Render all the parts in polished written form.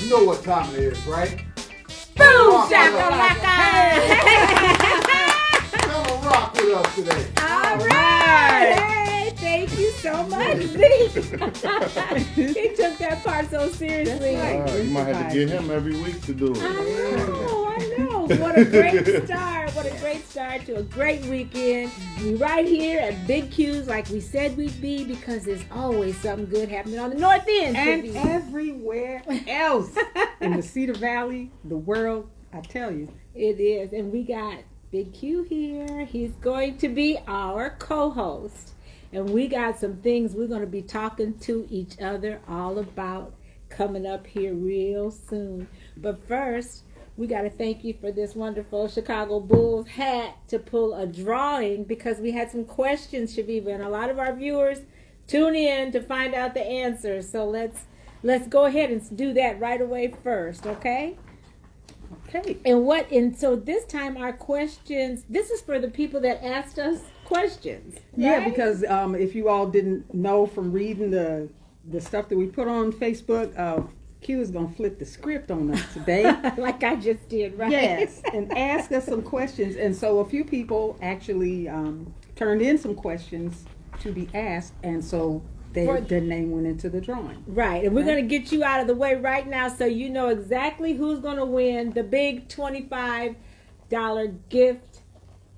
You know what time it is, right? Boom shakalaka! Come and rock with us today. All right. Hey, thank you so much, Zeke. He took that part so seriously. You might have to get him every week to do it. I know. What a great start. What a great start to a great weekend. We right here at Big Q's like we said we'd be because there's always something good happening on the North End. And everywhere else in the Cedar Valley, the world, I tell you. It is. And we got Big Q here. He's going to be our co-host. And we got some things we're going to be talking to each other all about coming up here real soon. But first, we got to thank you for this wonderful Chicago Bulls hat to pull a drawing because we had some questions, Chaveevah, and a lot of our viewers tune in to find out the answers. So let's go ahead and do that right away first, okay? Okay. And so this time our questions, this is for the people that asked us questions. Yeah, right? because if you all didn't know from reading the stuff that we put on Facebook, Q is going to flip the script on us today. Like I just did, right? Yes, and ask us some questions. And so a few people actually turned in some questions to be asked, and so their name went into the drawing. Right, and we're going to get you out of the way right now so you know exactly who's going to win the big $25 gift,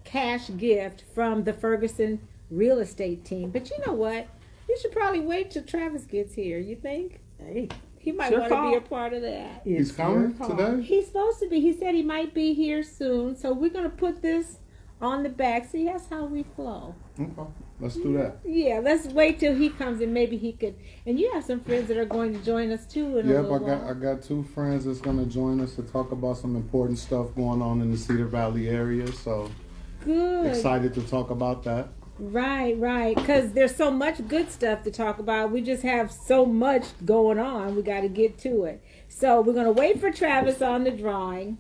cash gift from the Ferguson real estate team. But you know what? You should probably wait till Travis gets here, you think? Hey. He might want to be a part of that. He's coming today? He's supposed to be. He said he might be here soon. So we're going to put this on the back. See, that's how we flow. Okay, let's do that. Yeah, let's wait till he comes and maybe he could. And you have some friends that are going to join us too in a little while. I got two friends that's going to join us to talk about some important stuff going on in the Cedar Valley area. So good. Excited to talk about that. Right. Because there's so much good stuff to talk about. We just have so much going on. We got to get to it. So we're going to wait for Travis on the drawing.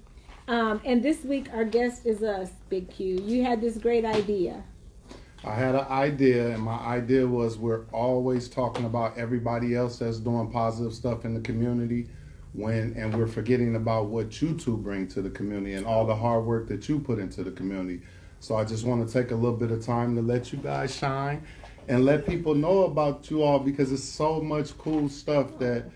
And this week our guest is us, Big Q. You had this great idea. I had an idea, and my idea was we're always talking about everybody else that's doing positive stuff in the community, and we're forgetting about what you two bring to the community and all the hard work that you put into the community. So I just want to take a little bit of time to let you guys shine and let people know about you all because it's so much cool stuff that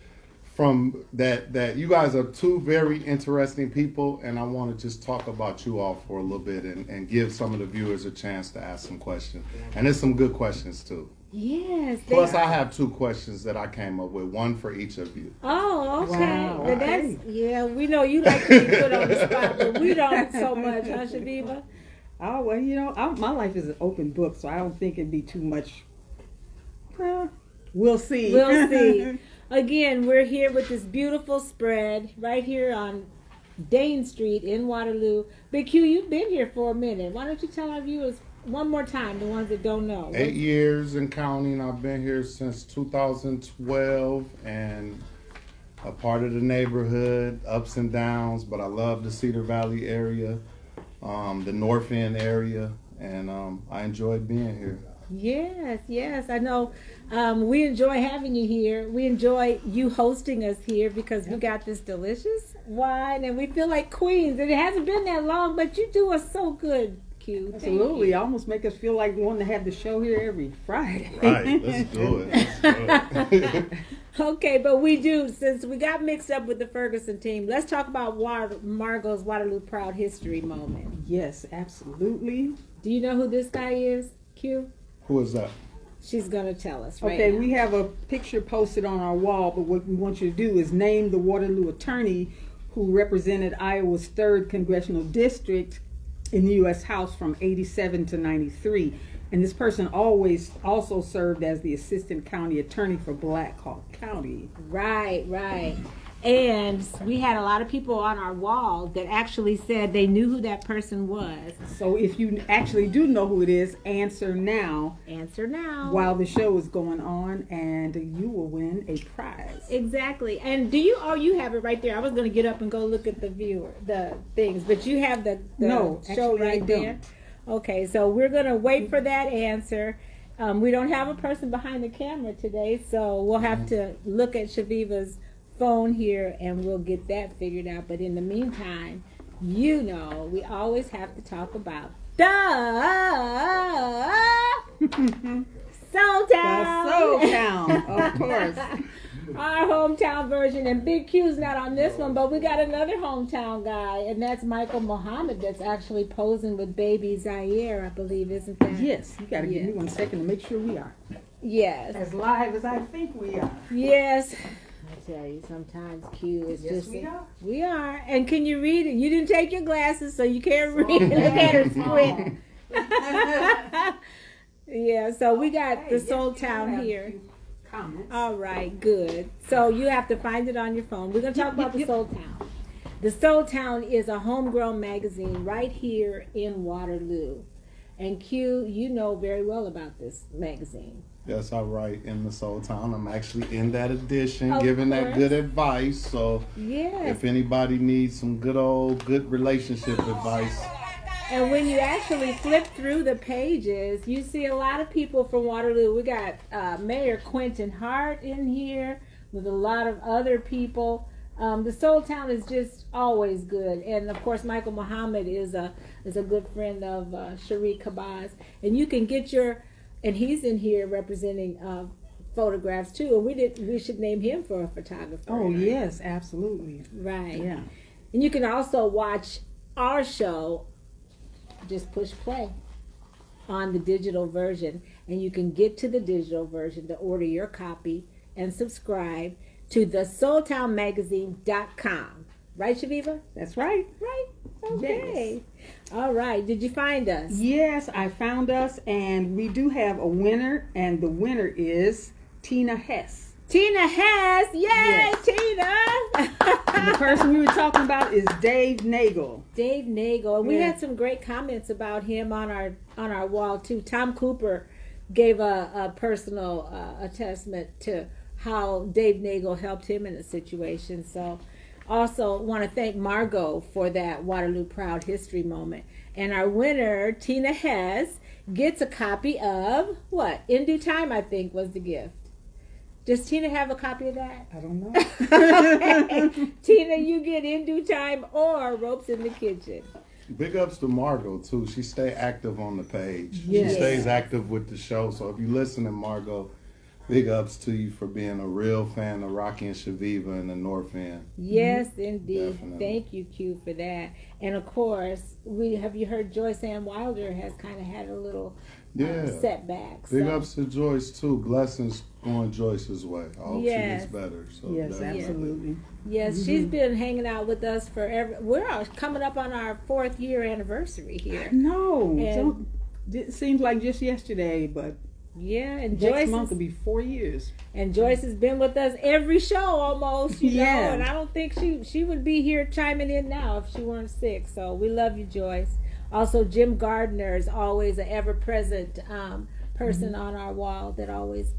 you guys are two very interesting people, and I want to just talk about you all for a little bit and give some of the viewers a chance to ask some questions. And there's some good questions too. Yes. Plus I have two questions that I came up with, one for each of you. Oh, okay. Wow. But we know you like to be put on the spot, but we don't so much, huh, Chaveevah? Oh, well, my life is an open book, so I don't think it'd be too much. We'll see. We'll see. Again, we're here with this beautiful spread right here on Dane Street in Waterloo. Big Q, you've been here for a minute. Why don't you tell our viewers one more time, the ones that don't know? 8 years and counting. I've been here since 2012 and a part of the neighborhood, ups and downs, but I love the Cedar Valley area. The North End area, and I enjoyed being here. Yes, I know. We enjoy having you here. We enjoy you hosting us here because we got this delicious wine, and we feel like queens. And it hasn't been that long, but you do us so good, Q. Absolutely. Almost make us feel like we want to have the show here every Friday. Right, let's do it. Okay, but we do, since we got mixed up with the Ferguson team, let's talk about Margot's Waterloo Proud History moment. Yes, absolutely. Do you know who this guy is, Q? Who is that? She's going to tell us right Okay, now. we have a picture posted on our wall, but what we want you to do is name the Waterloo attorney who represented Iowa's 3rd Congressional District in the U.S. House from 87 to 93. And this person always also served as the assistant county attorney for Black Hawk County. Right. And we had a lot of people on our wall that actually said they knew who that person was. So if you actually do know who it is, answer now. Answer now. While the show is going on, and you will win a prize. Exactly. And you have it right there. I was going to get up and go look at the things, but you have the show right there. Okay, so we're going to wait for that answer. We don't have a person behind the camera today, so we'll have to look at Chaveevah's phone here and we'll get that figured out. But in the meantime, you know, we always have to talk about the Soul Town. The Soul Town, of course. Our hometown version, and Big Q's not on this one, but we got another hometown guy, and that's Michael Muhammad that's actually posing with baby Zaire, I believe, isn't that? Yes, you got to give me 1 second to make sure we are Yes. as live as I think we are. Yes. I tell you, sometimes Q is Yes, just... we are. We are. And can you read it? You didn't take your glasses, so you can't read it. Look at her squint. Yeah, so we got the Soul Town here. Comments. All right, good. So you have to find it on your phone. We're going to talk about the Soul Town. The Soul Town is a homegrown magazine right here in Waterloo. And Q, you know very well about this magazine. Yes, I write in the Soul Town. I'm actually in that edition, Of giving that course. good advice. So Yes. if anybody needs some good relationship advice, And when you actually flip through the pages, you see a lot of people from Waterloo. We got Mayor Quenton Hart in here with a lot of other people. The Soul Town is just always good, and of course Michael Muhammad is a good friend of Cherie Kabaz, and you can get and he's in here representing photographs too. And we should name him for a photographer. Oh, yes, absolutely. Right. Yeah. And you can also watch our show. Just push play on the digital version, and you can get to the digital version to order your copy and subscribe to the SoulTownMagazine.com. Right, Chaveevah? That's right. Right. Okay. All right. Did you find us? Yes, I found us, and we do have a winner, and the winner is Tina Hess. Tina Hess. Yay, Yes. Tina. And the person we were talking about is Dave Nagel. Dave Nagel. And we Yeah. had some great comments about him on our wall too. Tom Cooper gave a personal attestment to how Dave Nagel helped him in a situation. So also want to thank Margot for that Waterloo Proud History moment. And our winner, Tina Hess, gets a copy of what? In Due Time, I think, was the gift. Does Tina have a copy of that? I don't know. Tina, you get In Due Time or Ropes in the Kitchen. big ups to Margot too. She stay active on the page. Yes. She stays active with the show. So if you listen to Margot, big ups to you for being a real fan of Rocky and Chaveevah and the North End. Yes, indeed. Definitely. Thank you, Q, for that. And of course, have you heard Joyce Ann Wilder has kind of had a little setback. Big so- ups to Joyce too. Blessings going Joyce's way. I hope Yes. she gets better. So Yes, definitely. absolutely. Yes, she's been hanging out with us forever. We're coming up on our 4th year anniversary here. No, And- it seems like just yesterday, but Yeah, and next Joyce month will be 4 years. and Joyce has been with us every show almost, you know, Yeah. and I don't think she would be here chiming in now if she weren't sick. So we love you, Joyce. Also, Jim Gardner is always an ever-present person on our wall that always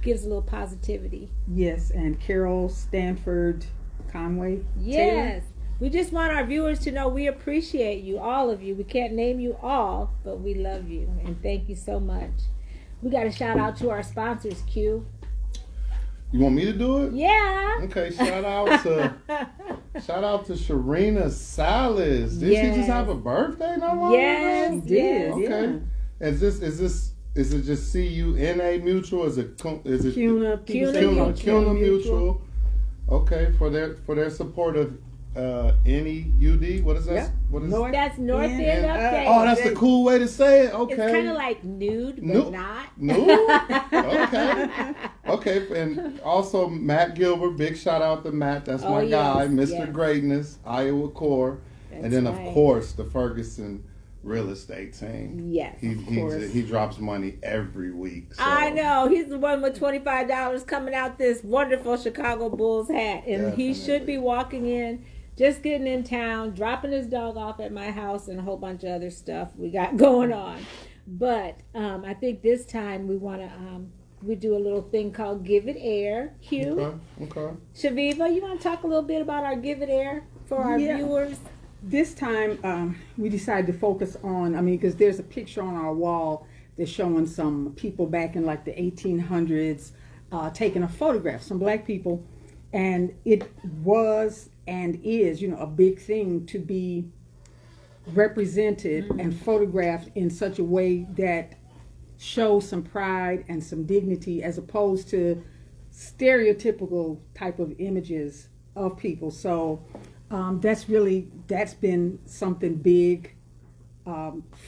gives a little positivity. Yes, and Carol Stanford Conway. Yes. We just want our viewers to know we appreciate you, all of you. We can't name you all, but we love you and thank you so much. We got to shout out to our sponsors, Q. You want me to do it? Yeah. Okay, shout out to Sharina Salas. Did she just have a birthday not long Yes. ago? She did, Okay. Is it just CUNA Mutual? Is it CUNA Mutual. Mutual? Okay, for their support of NEUD. What is that? Yep. What is North That's North End. End Update. Oh, that's the cool way to say it. Okay. It's kind of like nude, but Nude. not. No. Okay. And also Matt Gilbert. Big shout out to Matt. That's my guy, yes, Mr. yes. Greatness, Iowa Core, and That's then right. of course the Ferguson real estate team. Yes. He drops money every week. So. I know. He's the one with $25 coming out this wonderful Chicago Bulls hat. And he should be walking in, just getting in town, dropping his dog off at my house and a whole bunch of other stuff we got going on. But I think this time we want to we do a little thing called Give It Air. Hugh. Okay. Chaveevah, you want to talk a little bit about our Give It Air for our viewers? This time, we decided to focus on, because there's a picture on our wall that's showing some people back in like the 1800s taking a photograph, some black people. And it was and is, a big thing to be represented and photographed in such a way that shows some pride and some dignity, as opposed to stereotypical type of images of people. So that's been something big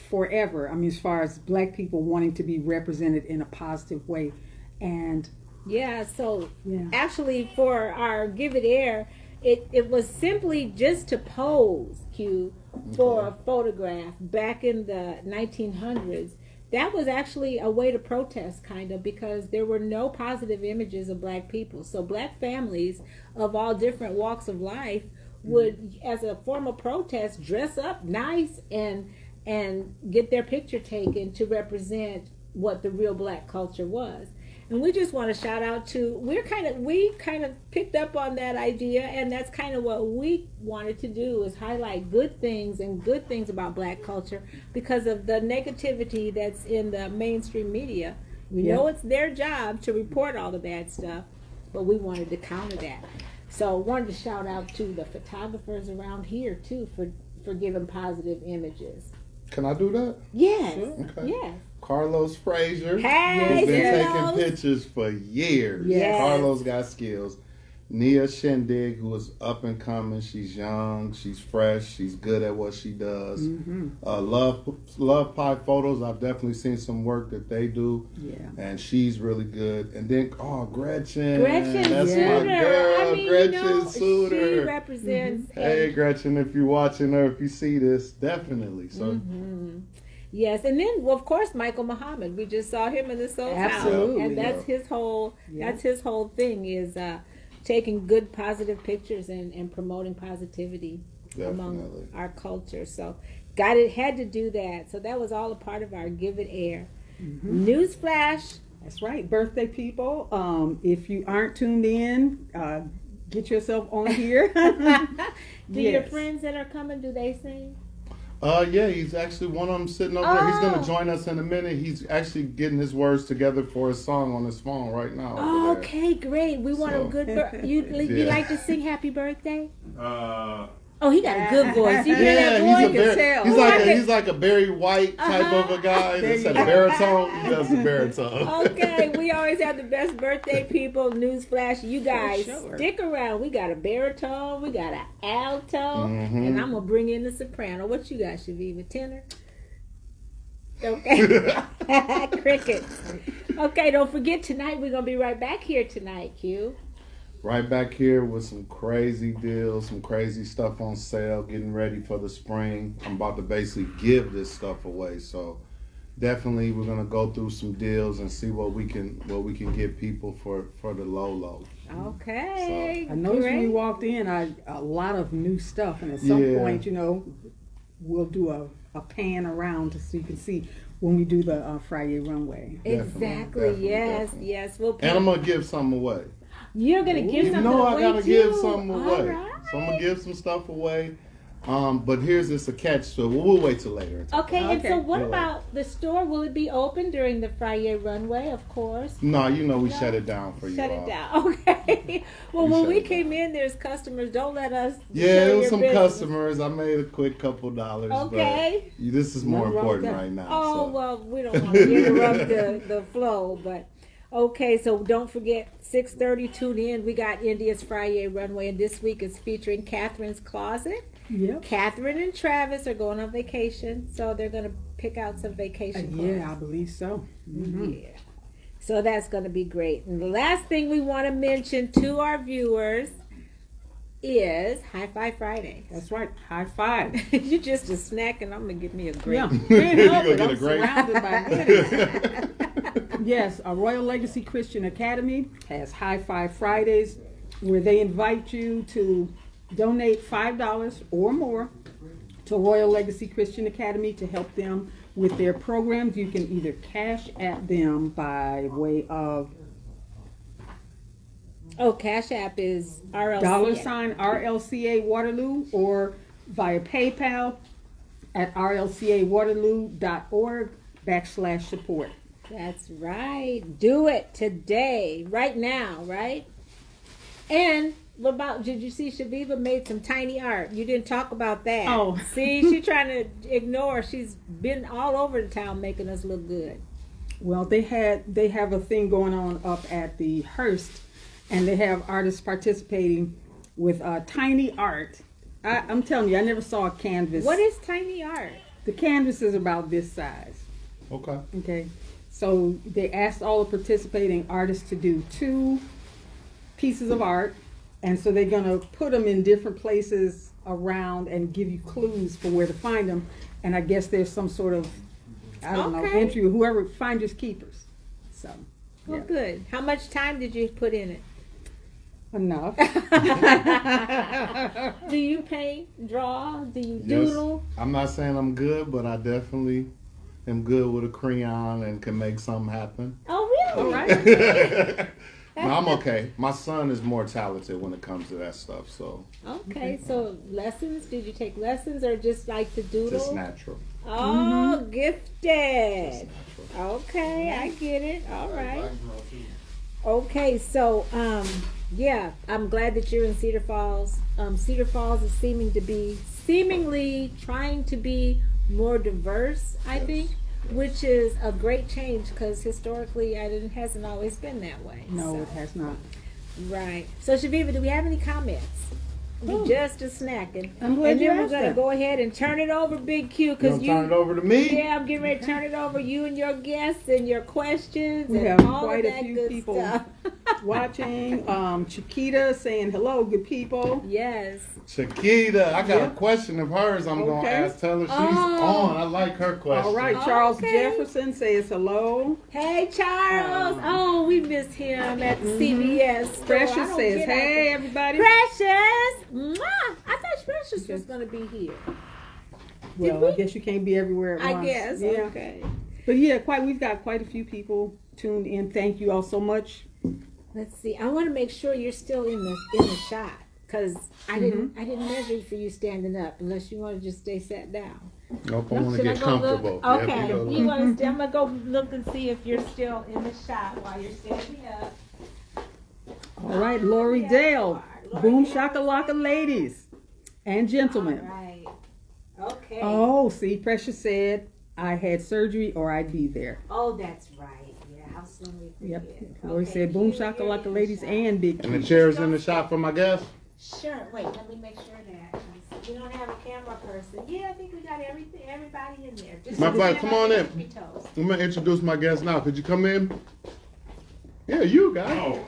forever. I mean, as far as Black people wanting to be represented in a positive way. And Yeah, so Yeah. actually for our Give It Air, it was simply just to pose, Q, for a photograph back in the 1900s. That was actually a way to protest, kind of, because there were no positive images of Black people. So Black families of all different walks of life would, as a form of protest, dress up nice and get their picture taken to represent what the real Black culture was. And we just want to shout out to, we kind of picked up on that idea, and that's kind of what we wanted to do, is highlight good things about Black culture because of the negativity that's in the mainstream media. We know it's their job to report all the bad stuff, but we wanted to counter that. So wanted to shout out to the photographers around here too for giving positive images. Can I do that? Yes. Okay. Yes. Carlos Frazier Hey, has been Carlos. taking pictures for years. Yes. Carlos got skills. Nia ShinDigg, who is up and coming. She's young, she's fresh, she's good at what she does. Loviepie Photos, I've definitely seen some work that they do. Yeah. And she's really good. And then, Gretchen. Gretchen That's Suiter. my girl, I mean, Gretchen Suiter. she represents. Hey, Gretchen, if you're watching her, if you see this, definitely. So, Yes, and then of course Michael Muhammad. We just saw him in the Soul House, Absolutely. and that's his whole. That's his whole thing is taking good, positive pictures and promoting positivity among Definitely. our culture. So, had to do that. So that was all a part of our Give It Air. Newsflash. That's right, birthday people. If you aren't tuned in, get yourself on here. Do your Yes. friends that are coming? Do they sing? yeah, he's actually one of them sitting over there. He's going to join us in a minute. He's actually getting his words together for his song on his phone right now. over there. Okay, great. We want a good. You Yeah. like to sing Happy Birthday? Oh, he got a good voice. You hear Yeah, that he's voice? tell. he's like a Barry White type of a guy. There Instead you of go. baritone, he does the baritone. Okay, we always have the best birthday people. Newsflash, you guys sure. stick around. We got a baritone, we got an alto, and I'm gonna bring in the soprano. What you got, Chaveevah? Tenor? Okay. Crickets. Okay, don't forget tonight we're gonna be right back here tonight, Q. Right back here with some crazy deals, some crazy stuff on sale, getting ready for the spring. I'm about to basically give this stuff away, so definitely we're gonna go through some deals and see what we can get people for the low. Okay. I noticed when we great. walked in, a lot of new stuff, and at some Yeah. point, we'll do a pan around so you can see when we do the Friday runway. Exactly. Definitely, Yes. definitely. Yes. We'll. And I'm gonna give something away. You're gonna give You something know away I gotta too. give something All away. right. So I'm gonna give some stuff away. But here's just a catch, so we'll wait till later. Okay, and so Okay. what Yeah. about the store? Will it be open during the Friday runway? Of course. No, we shut it down for you. Shut all. it down. Okay. Well, We when shut we it came in, there's customers. Don't let us. Yeah, show it was your some business. customers. I made a quick couple dollars. Okay. But this is more Nothing wrong with important that. right now. Oh so. well, we don't want to interrupt the flow, but okay. So don't forget 6:30. Tune in. We got India's Friday runway, and this week is featuring Catherine's Closet. Yep. Catherine and Travis are going on vacation, so they're going to pick out some vacation clothes. Yeah, I believe so. Yeah. So that's going to be great. And the last thing we want to mention to our viewers is High Five Friday. That's right. High five. You're just a snack, and I'm going to give me a grape. Yeah. You gonna get a I'm grape? surrounded by goodies. Yes, a Royal Legacy Christian Academy has High Five Fridays, where they invite you to donate $5 or more to Royal Legacy Christian Academy to help them with their programs. You can either cash at them by way of Oh, Cash App is RLC. $ RLCA Waterloo, or via PayPal at rlcawaterloo.org/support. That's right. Do it today, right now, right? And what about, did you see Chaveevah made some tiny art? You didn't talk about that. Oh. See, she's trying to ignore. She's been all over the town making us look good. Well, they have a thing going on up at the Hearst, and they have artists participating with tiny art. I'm telling you, I never saw a canvas. What is tiny art? The canvas is about this size. Okay. Okay, so they asked all the participating artists to do 2 pieces of art, and so they're gonna put them in different places around and give you clues for where to find them. And I guess there's some sort of, I don't know, Okay. entry, whoever, finders keepers. So, Well, yeah. good. How much time did you put in it? Enough. Do you paint, draw? Do you Yes. doodle? I'm not saying I'm good, but I definitely am good with a crayon and can make something happen. Oh, really? All right. No, I'm okay. My son is more talented when it comes to that stuff, so Okay, so lessons? Did you take lessons or just like to doodle? just natural. Oh, gifted. Just natural. Okay, I get it. All right. Okay, so yeah, I'm glad that you're in Cedar Falls. Cedar Falls is seemingly trying to be more diverse, I think, which is a great change because historically it hasn't always been that way. No, So, it has not. right. So Chaveevah, do we have any comments? We just a snacking. I'm glad and you then we're asked gonna that. go ahead and turn it over, Big Q, You because gonna turn it over to me? yeah, I'm getting ready to turn it over. You and your guests and your questions We and have all quite of a that few good people stuff. watching. Chiquita saying hello, good people. Yes. Chiquita, I got Yeah. a question of hers I'm gonna Okay. ask. Tell her she's Oh. on. I like her question. All right, Oh, Charles okay. Jefferson says hello. Hey, Charles. Oh, we miss him at the CVS. store. I Precious don't says, get hey, out everybody. there. Precious. Mwah. I thought Precious was going to be here. Well, we? I guess you can't be everywhere at I once. guess. Yeah. Okay. But yeah, we've got quite a few people tuned in. Thank you all so much. Let's see. I want to make sure you're still in the shot because I didn't measure for you standing up unless you want to just stay sat down. Nope, I want to Should get I go comfortable. look? Yep, Okay. you go You look. want to? I'm gonna go look and see if you're still in the shot while you're standing up. All right, Lori Yeah, Dale, Lori Boom Dale. Shakalaka ladies and gentlemen. All right. Okay. Oh, see, Precious said I had surgery or I'd be there. Oh, that's right. Yeah, how soon we forget. Yep. Lori Okay, said Boom Q, you're in Shakalaka the ladies shot. and Big And the Q. chair's in the shop for my guests. Sure. Wait, let me make sure that we don't have a camera person. Yeah, I think we got everybody in there. Just My so bad, we come have on our in. tippy toes. I'm gonna introduce my guest now. Could you come in? Yeah, you guys.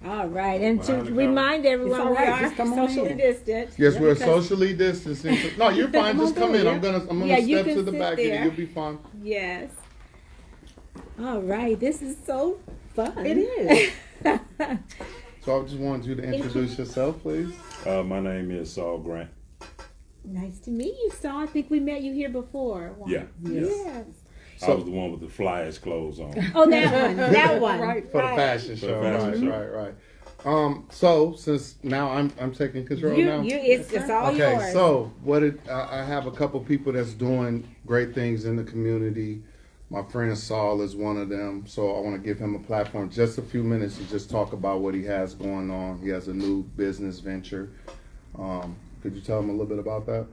All right, and to Well, how's it remind everyone, all we right, are just come on socially in. distant. Yes, Yeah, we're because- socially distancing. No, you're fine. Just come in. I'm gonna Yeah, you step can to the sit back of there. you. You'll be fine. Yes. All right, this is so fun. It is. So I just wanted you to introduce yourself, please. My name is Saul Grant. Nice to meet you, Saul. I think we met you here before. Yeah. Yes. I was the one with the flyers clothes on. Oh, that one. That one. Right. For the fashion For show. the fashion Right. So since now I'm taking control now. It's all Okay, yours. so I have a couple people that's doing great things in the community. My friend Saul is one of them, so I want to give him a platform, just a few minutes to just talk about what he has going on. He has a new business venture. Could you tell him a little bit about that?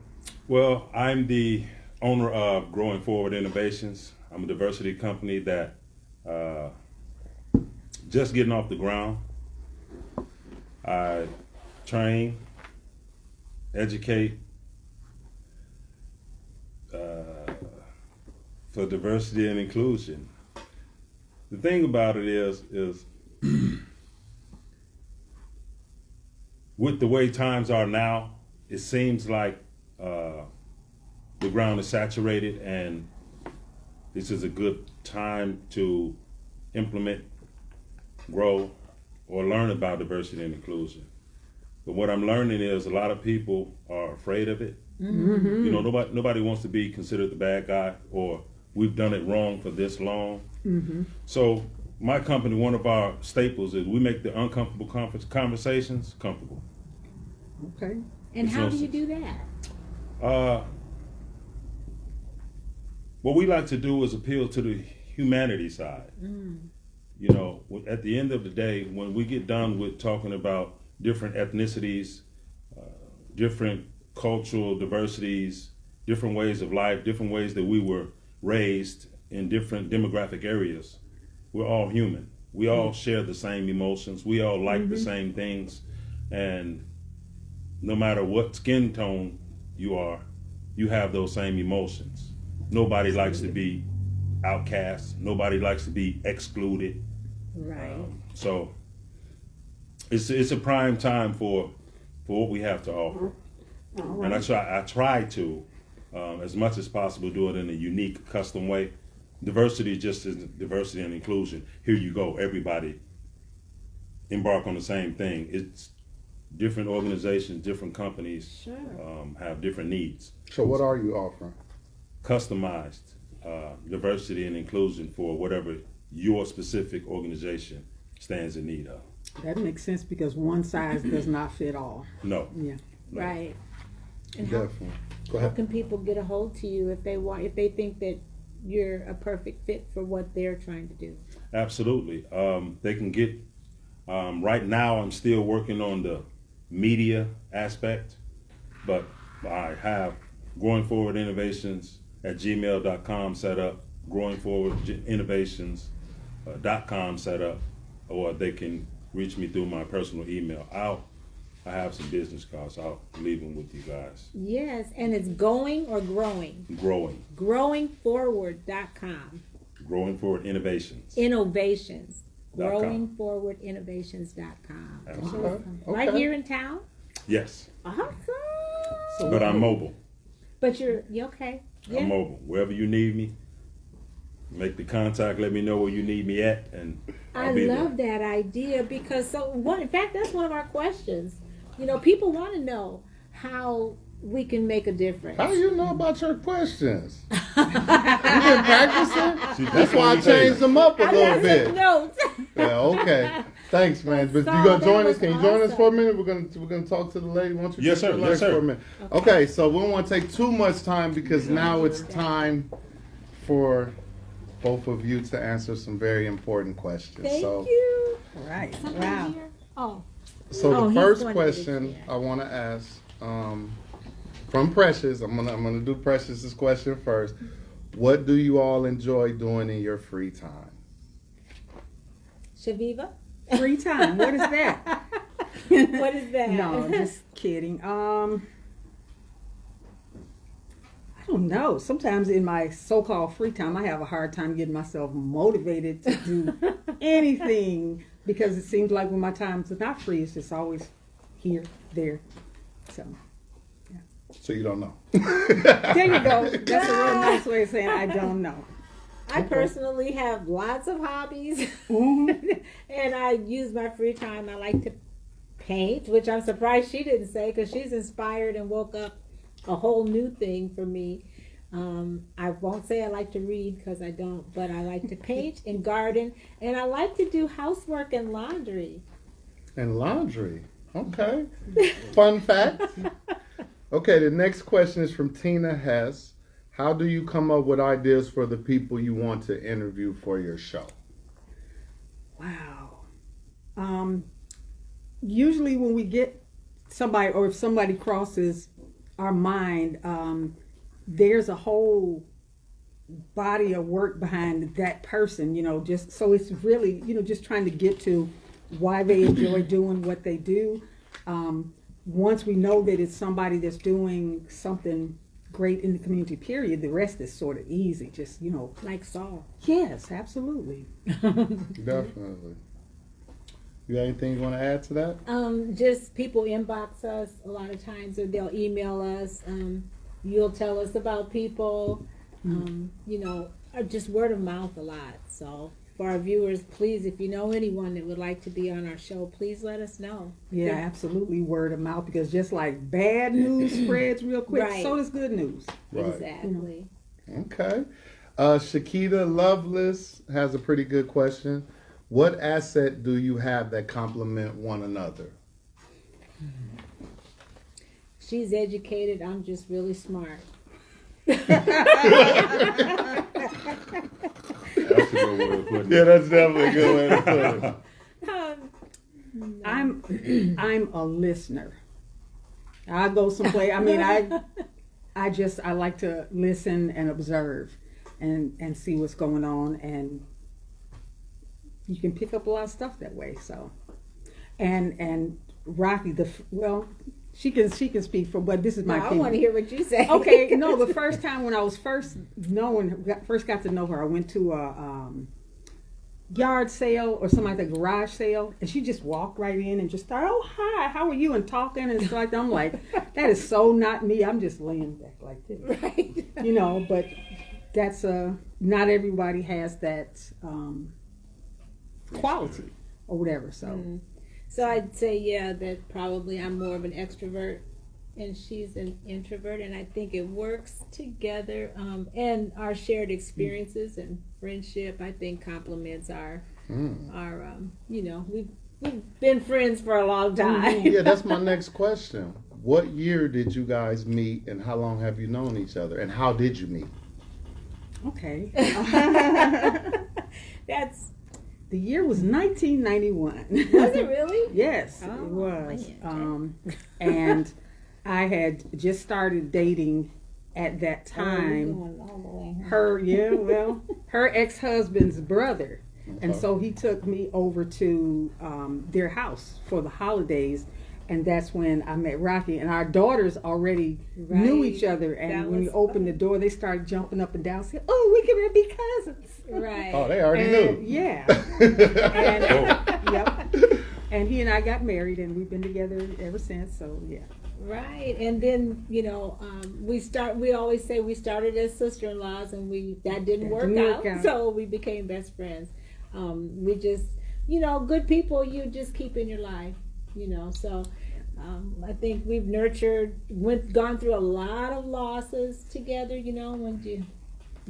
Well, I'm the owner of Growing Forward Innovations. I'm a diversity company that just getting off the ground. I train, educate for diversity and inclusion. The thing about it is with the way times are now, it seems like the ground is saturated, and this is a good time to implement, grow, or learn about diversity and inclusion. But what I'm learning is a lot of people are afraid of it. Mm-hmm. You know, nobody wants to be considered the bad guy, or we've done it wrong for this long. Mm-hmm. So my company, one of our staples is we make the uncomfortable conversations comfortable. Okay. And how do you do that? What we like to do is appeal to the humanity side. you know, at the end of the day, when we get done with talking about different ethnicities, different cultural diversities, different ways of life, different ways that we were raised in different demographic areas, we're all human. We all share the same emotions. We all like the same things. And no matter what skin tone you are, you have those same emotions. Nobody likes to be outcast. Nobody likes to be excluded. Right. So it's a prime time for what we have to offer. All And right. I try to, as much as possible, do it in a unique, custom way. Diversity just isn't diversity and inclusion. Here you go, everybody embark on the same thing. It's different organizations, different companies Sure. have different needs. So what are you offering? Customized diversity and inclusion for whatever your specific organization stands in need of. That makes sense because one size does not fit all. No. Yeah. Right. And how, Definitely. Go how ahead. can people get a hold to you if they think that you're a perfect fit for what they're trying to do? Absolutely. They can get, right now I'm still working on the media aspect, but I have Growing Forward Innovations at gmail.com set up, Growing Forward Innovations.com set up, or they can reach me through my personal email. I have some business cards. I'll leave them with you guys. Yes, and it's going or growing. Growing. Growingforward.com. Growing Forward Innovations. Innovations. .com. Growingforwardinnovations.com. Okay. Right Okay. here in town? Yes, Awesome. but I'm mobile. But you okay? Yeah. I'm mobile. Wherever you need me, make the contact. Let me know where you need me at, and I'll I be love there. that idea because in fact, that's one of our questions. You know, people want to know how we can make a difference. How do you know about your questions? You been practicing? She That's why I told me changed them up a I little got bit. some notes. Yeah, okay. Thanks, man. But you So gonna that join was us? Can you join us awesome. for a minute? We're gonna talk to the lady. Why don't you Yes, just sir. relax Yes, sir. for a minute? Okay, so we don't want to take too much time because now it's time for both of you to answer some very important questions. Thank so, you. All right. Something Wow. here? Oh. so Oh, the he's first going to get his question chair. I want to ask from Precious. I'm gonna do Precious's question first. What do you all enjoy doing in your free time? Chaveevah? Free time. What is that? What is that? No, just kidding. I don't know. Sometimes in my so-called free time, I have a hard time getting myself motivated to do anything because it seems like when my times are not free, it's just always here, there. So So you don't know. there you go. That's a real nice way of saying I don't know. I personally have lots of hobbies, Mhm. and I use my free time. I like to paint, which I'm surprised she didn't say because she's inspired and woke up a whole new thing for me. I won't say I like to read because I don't, but I like to paint and garden, and I like to do housework and laundry. And laundry. Okay. Fun fact. Okay, the next question is from Tina Hess. How do you come up with ideas for the people you want to interview for your show? Wow. Usually when we get somebody or if somebody crosses our mind, there's a whole body of work behind that person, just so it's really, just trying to get to why they enjoy doing what they do. Once we know that it's somebody that's doing something great in the community, period, the rest is sort of easy. Just, Like Saul. yes, absolutely. Definitely. You got anything you want to add to that? Just people inbox us a lot of times, or they'll email us. You'll tell us about people, or just word of mouth a lot. So for our viewers, please, if you know anyone that would like to be on our show, please let us know. Yeah, absolutely, word of mouth, because just like bad news spreads real quick, Right. so does good news. Right. Exactly. Okay. Shakita Loveless has a pretty good question. What asset do you have that complement one another? She's educated. I'm just really smart. That's a good way of putting Yeah, it. that's definitely a good way to put it. I'm a listener. I go someplace. I mean, I like to listen and observe, and see what's going on, and you can pick up a lot of stuff that way. So, and Rocky, she can speak for, but this is my I opinion. want to hear what you say. Okay, no, the first time when I was first got to know her, I went to a yard sale or something like that, garage sale, and she just walked right in and just started, "Oh, hi, how are you?" and talking and stuff like that. I'm like, that is so not me. I'm just laying back like this, Right. you know. But that's not everybody has that quality or whatever. So. So I'd say, yeah, that probably I'm more of an extrovert and she's an introvert, and I think it works together. And our shared experiences and friendship, I think, complements our you know, we've been friends for a long time. Yeah, that's my next question. What year did you guys meet, and how long have you known each other, and how did you meet? Okay. That's The year was 1991. was it really? Yes, Oh, it was. man. And I had just started dating at that time. Going all the way, huh? Her ex-husband's brother. And Okay. so he took me over to their house for the holidays. And that's when I met Rocky. And our daughters already knew Right. each other. That And when we was opened the door, they started jumping up and down, saying, "Oh, we can be cousins." Right. Oh, they already And, knew. yeah. And, yep. And he and I got married, and we've been together ever since. So yeah. Right, and then you know, we always say we started as sister-in-laws, and that didn't work out, so we became best friends. We just, you know, good people you just keep in your life, you know. So I think we've gone through a lot of losses together. You know, when you've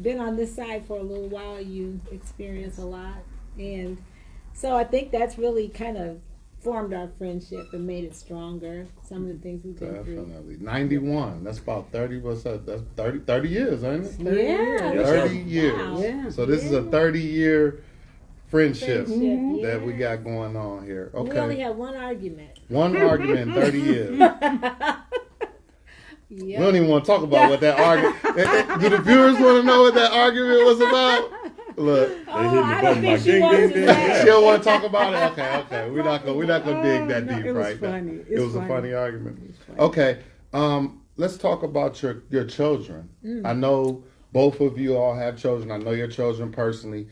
been on this side for a little while, you experience a lot, and so I think that's really kind of formed our friendship and made it stronger. Some of the things we've been through. Definitely. 91. That's about 30. What's that? That's 30 years, ain't it? Yeah. Yes, 30 sir. years. Wow. Yeah. So this is a 30-year friendship Friendship, that we yeah. got going on here. We only Okay. had one argument. One argument in 30 years. We Yep. don't even want to talk about what that argument. Do the viewers want to know what that argument was about? Look, They hitting the I don't button think like she ding, wants ding, to ding. say. she don't want to talk about it. Okay. We're not gonna dig that No, deep it was right funny. now. It's It was a funny. funny argument. It's funny. Okay, let's talk about your children. I know both of you all have children. I know your children personally.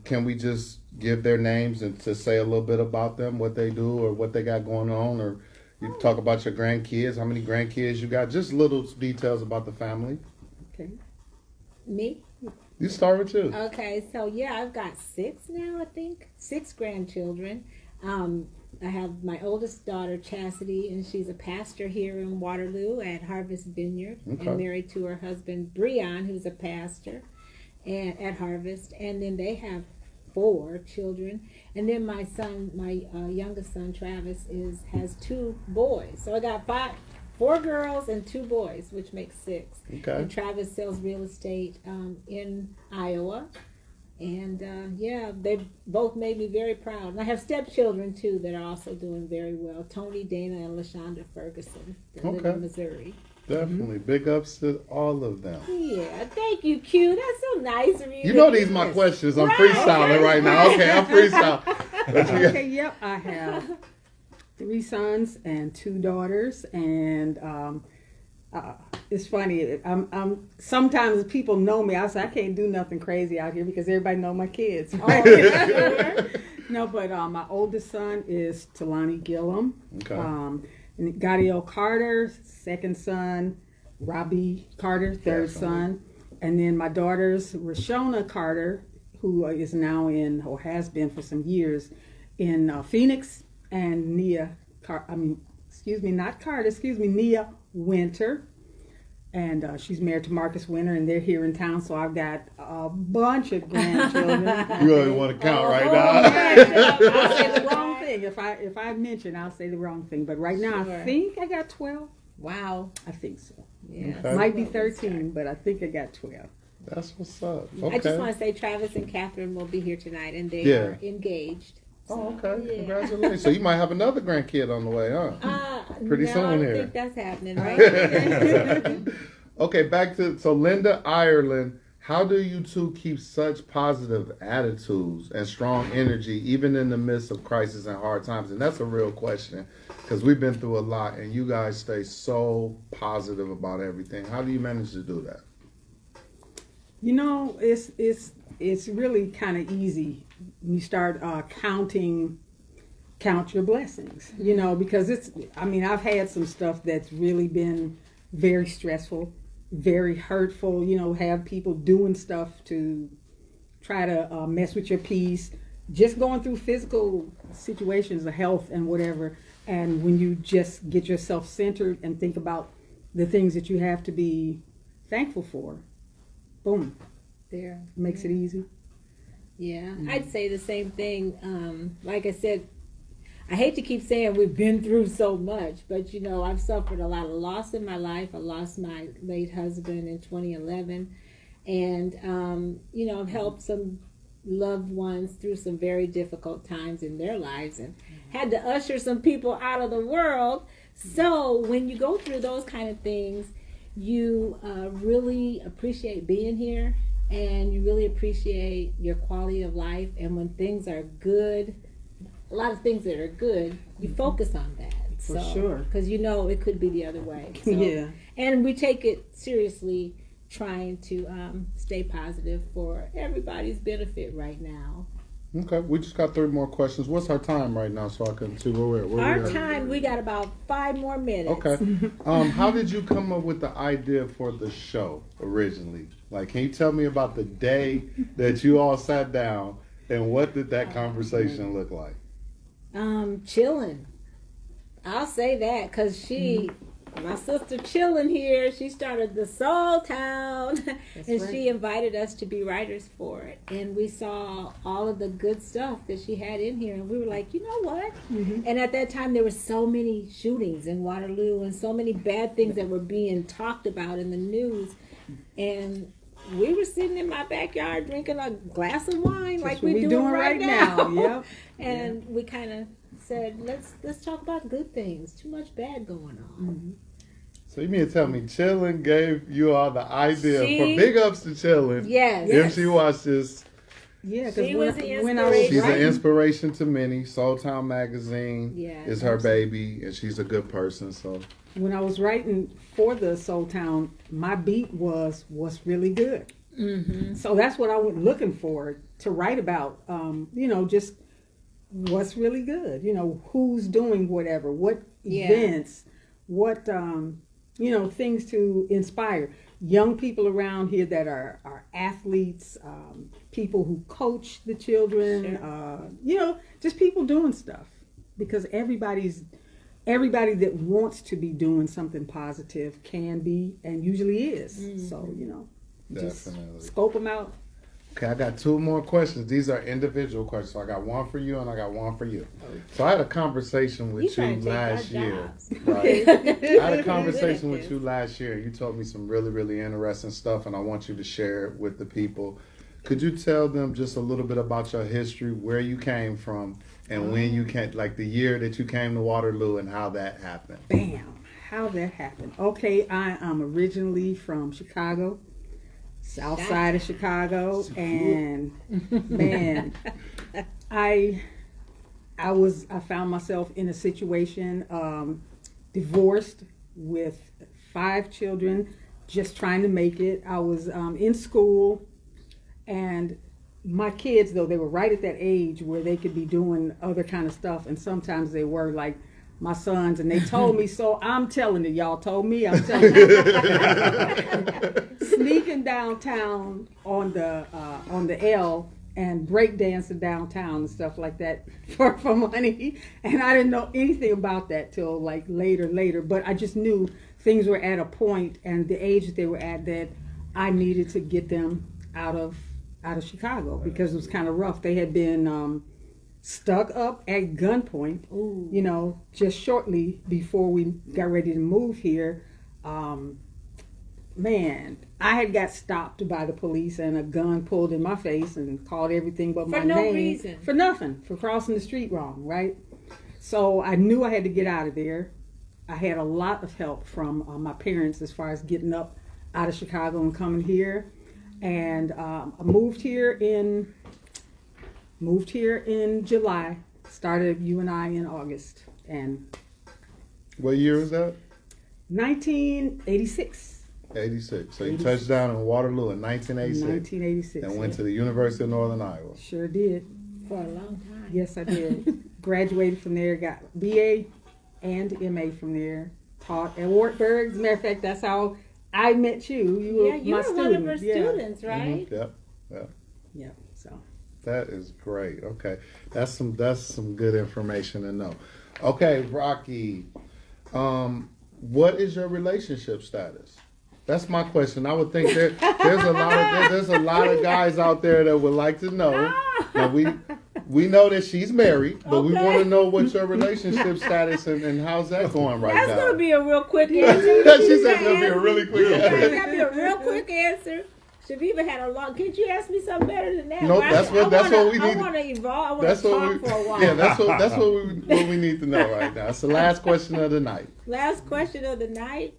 Can we just give their names and to say a little bit about them, what they do or what they got going on, or you talk about your grandkids, how many grandkids you got, just little details about the family. Okay. Me? You start with you. Okay, so yeah, I've got 6 now, I think. 6 grandchildren. I have my oldest daughter, Chastity, and she's a pastor here in Waterloo at Harvest Vineyard, Okay. and married to her husband, Breon, who's a pastor at Harvest. And then they have 4 children. And then my son, my youngest son, Travis, has 2 boys. So I got 4 girls and 2 boys, which makes 6. Okay. And Travis sells real estate in Iowa. And yeah, they both made me very proud. And I have stepchildren too that are also doing very well. Tony, Dana, and LaShonda Ferguson that live Okay. in Missouri. Definitely. Big ups to all of them. Yeah, thank you, Q. That's so nice of you. You know these my questions. I'm freestyling right now. Okay, I'm freestyling. Okay, yep, I have 3 sons and 2 daughters, and it's funny. I'm sometimes people know me. I say I can't do nothing crazy out here because everybody know my kids. Oh, sure. No, but my oldest son is Talani Gillum. Okay. And Gadiel Carter, second son. Robbie Carter, third son. And then my daughters, Rashona Carter, who is now in, or has been for some years, in Phoenix, and Nia Winter. And she's married to Marcus Winter, and they're here in town, so I've got a bunch of grandchildren. You really want to count right now? I'll say the wrong thing. If I mention, I'll say the wrong thing. But right now, Sure. I think I got 12. Wow. I think so. Yeah. Okay. Might be 13, but I think I got 12. That's what's up. I just Okay. want to say Travis and Catherine will be here tonight, and they Yeah. are engaged. Oh, okay. Yeah. Congratulations. So you might have another grandkid on the way, huh? Pretty no, soon I don't here. think that's happening right now. Okay, back to Linda, Ireland. How do you two keep such positive attitudes and strong energy even in the midst of crisis and hard times? And that's a real question because we've been through a lot, and you guys stay so positive about everything. How do you manage to do that? You know, it's really kind of easy. You start count your blessings, you know, because I've had some stuff that's really been very stressful, very hurtful, you know, have people doing stuff to try to mess with your peace, just going through physical situations of health and whatever. And when you just get yourself centered and think about the things that you have to be thankful for, boom, There. makes it easy. Yeah, I'd say the same thing. Like I said, I hate to keep saying we've been through so much, but you know, I've suffered a lot of loss in my life. I lost my late husband in 2011, and you know, I've helped some loved ones through some very difficult times in their lives, and had to usher some people out of the world. So when you go through those kind of things, you really appreciate being here, and you really appreciate your quality of life. And when things are good, a lot of things that are good, you focus on that. For sure. Because you know it could be the other way. So, Yeah. And we take it seriously, trying to stay positive for everybody's benefit right now. Okay, we just got 3 more questions. What's our time right now so I can see where Our we are? time, we got about 5 more minutes. Okay. How did you come up with the idea for the show originally? Like, can you tell me about the day that you all sat down and what did that conversation look like? Chilling. I'll say that because my sister Chillin' here, she started the Soul Town, and right. she invited us to be writers for it. And we saw all of the good stuff that she had in here, and we were like, you know what? And at that time, there were so many shootings in Waterloo and so many bad things that were being talked about in the news. And we were sitting in my backyard drinking a glass of wine like what we're we doing right now. Yep. And we kind of said, let's talk about good things. Too much bad going on. So you mean to tell me Chillin' gave you all the idea She- for big ups to Chillin'? Yes. If she watches, Yeah, She because was the when I was she's an writing, inspiration to many. Soul Town magazine Yeah, is her baby, and she's a good person. So when I was writing for the Soul Town, my beat was what's really good. So that's what I went looking for to write about. You know, just what's really good. You know, who's doing whatever, what events, what you know, things to inspire young people around here that are athletes, people who coach the children. You know, just people doing stuff, because everybody that wants to be doing something positive can be and usually is. So, you know, just Definitely. scope them out. okay, I got 2 more questions. These are individual questions. So I got one for you and I got one for you. So I had a conversation with you trying to take our last year. jobs. Right? I had a conversation Good at with you last year. You told me some really, really interesting stuff, and I want you to share it with the people. Could you tell them just a little bit about your history, where you came from, and when you came, like the year that you came to Waterloo and how that happened? Bam! How that happened. Okay, I am originally from Chicago, south side of Chicago, and man, I found myself in a situation, divorced with 5 children, just trying to make it. I was in school, and my kids, though, they were right at that age where they could be doing other kind of stuff, and sometimes they were like my sons, and they told me, so I'm telling you, y'all told me, I'm telling you. Sneaking downtown on the L and breakdancing downtown and stuff like that for money, and I didn't know anything about that till like later, but I just knew things were at a point and the age that they were at that I needed to get them out of Chicago, because it was kind of rough. They had been stuck up at gunpoint, you know, just shortly before we got ready to move here. man, I had got stopped by the police and a gun pulled in my face and called everything but my For no name. reason. For nothing. For crossing the street wrong, right? So I knew I had to get out of there. I had a lot of help from my parents as far as getting up out of Chicago and coming here. And I moved here in July. Started UNI in August. And What year was that? 1986. 86. So you touched down in Waterloo in 1986. 1986. And went to the University of Northern Iowa. Sure did. For a long time. Yes, I did. Graduated from there, got BA and MA from there. Taught at Wartburg. As a matter of fact, that's how I met you. You were Yeah, you my were student. one of her Yeah. students, right? Yep. Yeah. So That is great. Okay. That's some good information to know. Okay, Rocky. What is your relationship status? That's my question. I would think there's a lot of guys out there that would like to know. Now we know that she's married, but we Okay. want to know what's your relationship status and how's that going right That's now. going to be a real quick answer. She said it's gonna be a really quick It's answer. going to be a real quick answer. Chaveevah had a long. Can't you ask me something better than that? Nope, that's what we I need. want to evolve. I want That's to what talk for a while. Yeah, that's what we need to know right now. It's the last question of the night. Last question of the night.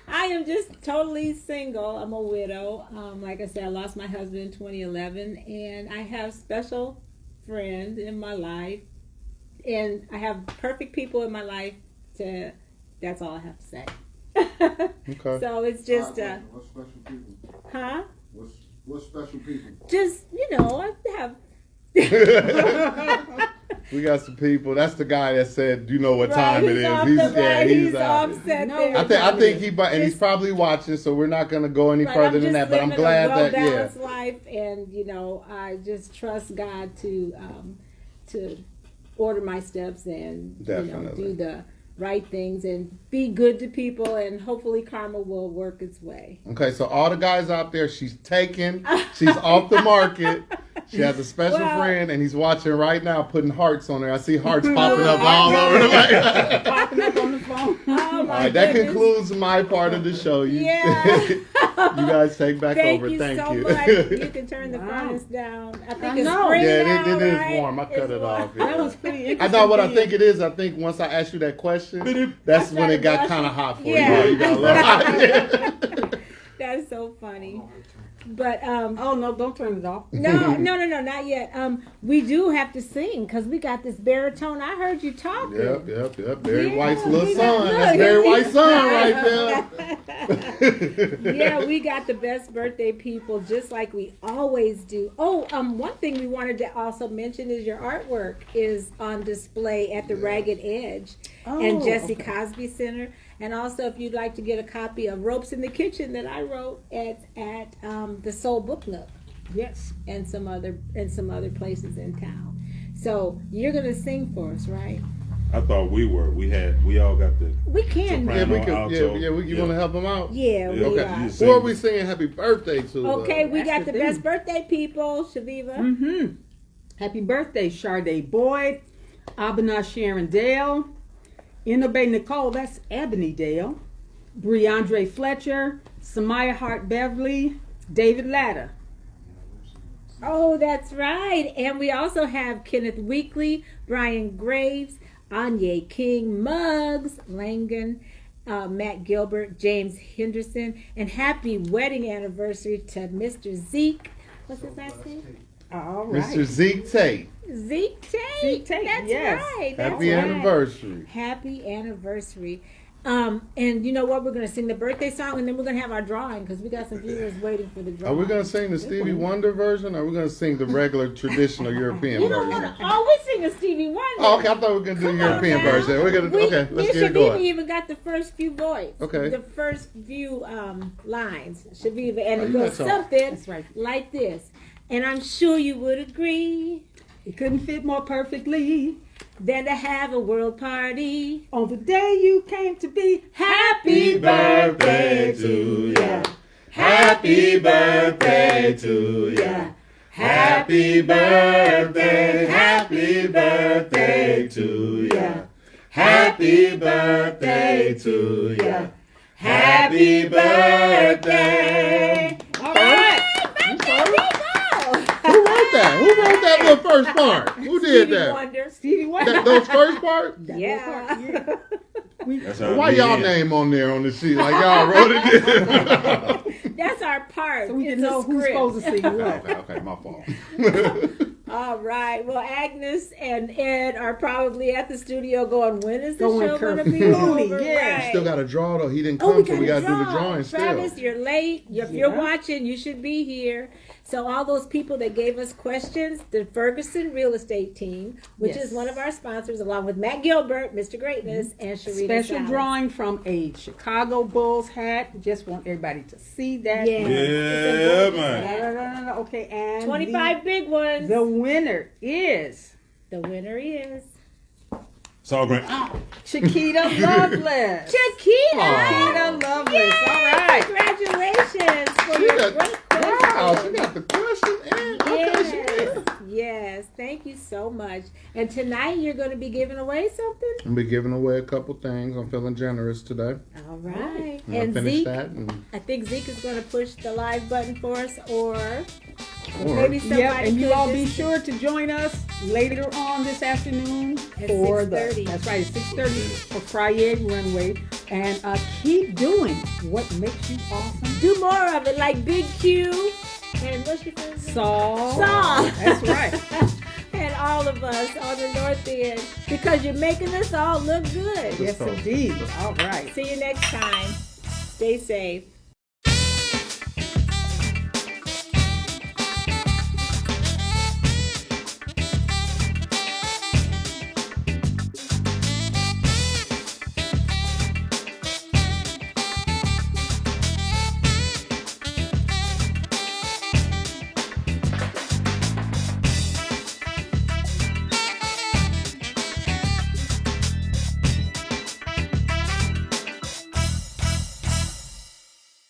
I am just totally single. I'm a widow. Like I said, I lost my husband in 2011, and I have special friends in my life, and I have perfect people in my life. That's all I have to say. Okay. So it's just, What special people? huh? What special people? Just, I have. We got some people. That's the guy that said, "You know what time Right, it he's is." off He's the right, he's out. offset No, there. I think and he's probably watching, so we're not going to go any Right, further I'm than that. just But I'm living glad a that well-balanced life, and I just trust God to order my steps and Definitely. do the right things and be good to people, and hopefully karma will work its way. Okay, so all the guys out there, she's taken. She's off the market. She has a special Well- friend, and he's watching right now, putting hearts on her. I see hearts popping up all over the place. popping up on the phone. Oh All my right, that goodness. concludes my part of the show. Yeah. You guys take back Thank over. you Thank so you. much. You can turn the Wow. furnace down. I think I it's know. spring Yeah, now, it is right? warm. I cut It's it warm. off. Yeah. That was pretty I interesting. know what I think it is. I think once I asked you that question, that's when it got kind of hot for Yeah. you. You got a little hot. That's so funny. But Oh no! Don't turn it off. no, not yet. We do have to sing because we got this baritone. I heard you talking. Yep. Barry Yeah, White's little we got- son. look. That's Barry White's son right there. Yeah, we got the best birthday people, just like we always do. Oh, one thing we wanted to also mention is your artwork is on display at the Ragged Edge and Jesse okay. Cosby Center. And also, if you'd like to get a copy of Ropes in the Kitchen that I wrote at the Soul Book Nook Yes. and some other places in town. So you're gonna sing for us, right? I thought we were. We all got the We can. Soprano. Yeah, we could. Alto. You want to help him out? Yeah, we Okay. are. Who are we singing happy birthday to? Okay, we That's got the the best thing. birthday people, Chaveevah. Mm-hmm. Happy birthday, Sade Boyd, Abana Sharon Dale, Inobe Nicole, that's Ebony Dale, Breandre Fletcher, Samaya Hart Beverly, David Latta. Oh, that's right. And we also have Kenneth Weekly, Brian Graves, Anya King, Muggs, Langan, Matt Gilbert, James Henderson, and happy wedding anniversary to Mr. Zeke. What's his last name? All right. Mr. Zeke Tate. Zeke Tate. Zeke Tate, That's yes. right. That's Happy right. anniversary. Happy anniversary. And you know what? We're going to sing the birthday song, and then we're going to have our drawing because we got some viewers waiting for the Are drawing. we gonna sing the Stevie Wonder version, or are we gonna sing the regular traditional European You don't version? want to always sing a Stevie Wonder. Oh, okay. I thought we were gonna do the Come on European now. version. We're gonna. Okay, let's get it Shaveevah going. even got the first few voices. Okay. The first few lines, Shaveevah, and Oh, it you goes got some. something That's right. like this. And I'm sure you would agree It couldn't fit more perfectly. than to have a world party. On the day you came to be, Happy birthday to ya. Happy birthday to ya. Happy birthday. Happy birthday to ya. Happy birthday to ya. Happy birthday. All right. Who wrote that? Who wrote that little first part? Who did Stevie that? Wonder. Stevie Wonder. Those first parts? Yeah. That's how Why me y'all and- name on there on the sheet like y'all wrote it? That's our part. So we It's can a know who's script. supposed to sing what. Okay, my fault. All right. Well, Agnes and Ed are probably at the studio going, when is the Going show going to Kirk be Mooney, over? yeah. Right. Still got to draw though. He didn't Oh, come, so we got to do the drawing still. Travis, you're late. If you're Yeah. watching, you should be here. So all those people that gave us questions, the Ferguson Real Estate Team, which Yes. is one of our sponsors, along with Matt Gilbert, Mr. Greatness, and Sharita Special Salas. drawing from a Chicago Bulls hat. Just want everybody to see that. Yeah. Yeah, man. No. Okay, and 25 big ones. The winner is The winner is It's all great. Chiquita Loveless. Chiquita. Chiquita Loveless. All right. Congratulations for She your got, great wow, question. she got the question and okay, she Yes. did. Yes, thank you so much. And tonight you're going to be giving away something? I'm be giving away a couple things. I'm feeling generous today. All right. I'm gonna And finish Zeke, that and I think Zeke is going to push the live button for us, or Or- maybe somebody Yep, and you could all be just- sure to join us later on this afternoon At for 6:30. that's right, 6:30 for Friday Runway. And keep doing what makes you awesome. do more of it, like Big Q and what's your friend's name? Saul. That's right. And all of us on the North End, because you're making us all look good. Yes, indeed. All right. See you next time. Stay safe.